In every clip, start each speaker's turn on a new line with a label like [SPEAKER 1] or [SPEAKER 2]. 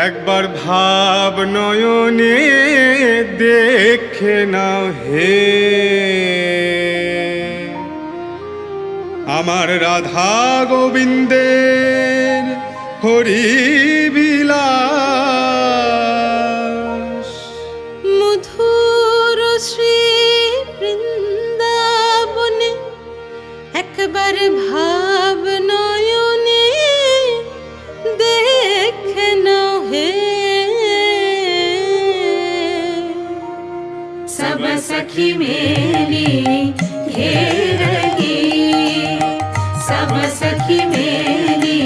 [SPEAKER 1] একবার ভাব নয়নে দেখে নাও হে আমার রাধা গোবিন্দের হরি বিলাস।
[SPEAKER 2] মধুর শ্রী বৃন্দাবনে একবার ভাব নয়নে দেখে নাও হে सब सखी मेरी घेर रही, सब सखी मेरी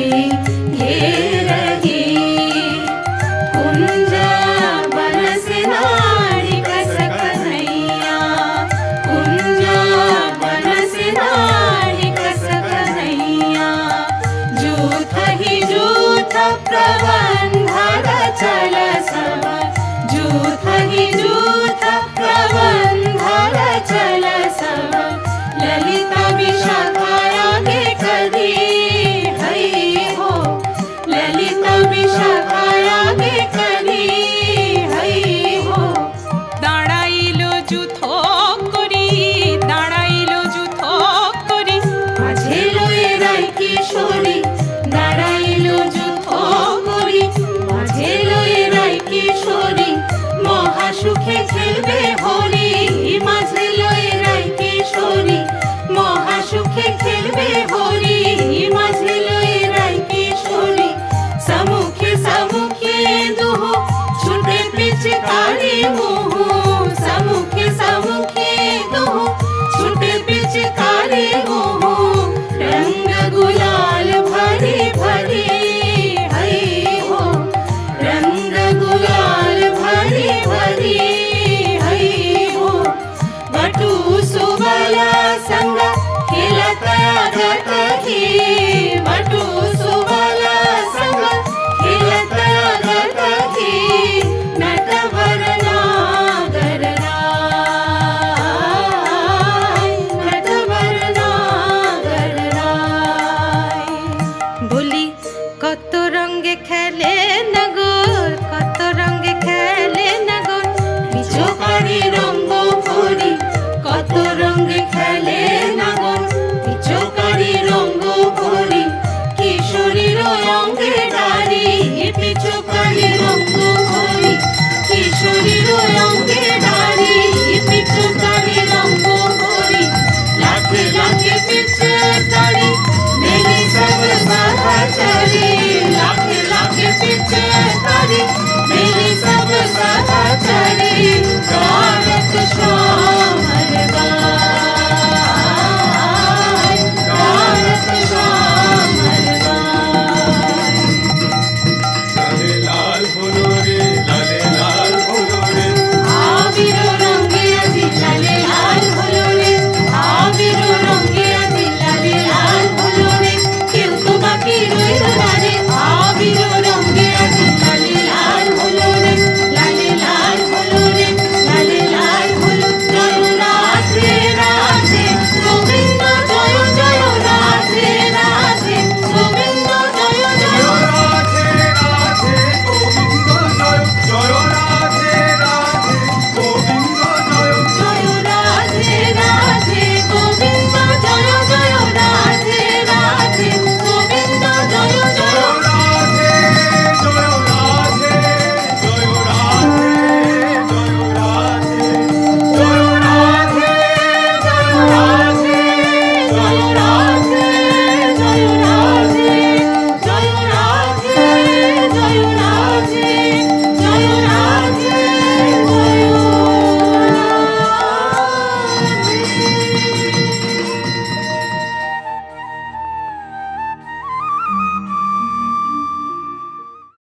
[SPEAKER 2] घेर रही। कुंजा बरस नारी कस कन्हैया, कुंजा बरस नारी कस कन्हैया। जूथ ही जूथ प्रबंध चल सब, जूथ ही जूथ प्रबंध चल सब। ललिता विशाखा आगे करी हई हो, ललिता विशाखा आगे करी हई हो। दाঁড়াইলো যুথ করি, দাঁড়াইলো যুথ করি, মাঝে লয়ে রাই কিশোরী। দাঁড়াইলো যুথ করি, মাঝে লয়ে রাই কিশোরী। মহাসুখে খেলবে হরি, মাঝে লয়ে রাই কিশোরী। মহাসুখে খেলবে হরি, মাঝে লয়ে রাই কিশোরী। সমুখে সমুখে দুহ ছুটে পিচকারি মুহু, সমুখে সমুখে দুহ ছুটে পিচকারি মুহু। রঙ্গ গুলাল ভরি ভরি হই हो, रंग गुलाल भरी भरी हई हो। बटू सुबला संग खेलत आगत ही, बटू सुबला संग खेलत आगत ही। नटवर नागर राय, नटवर नागर राय। বলি কত রঙে খেলে নগর, কত রঙে খেলে নগর। পিচকারি রঙ্গ ভরি, কত রঙে খেলে নগর। পিচকারি রঙ্গ ভরি, কিশোরীর অঙ্গে ডারি। পিচকারি রঙ্গ ভরি, কিশোরীর অঙ্গে ডারি। পিচকারি রঙ্গ ভরি, লাখে লাখে পিচকারি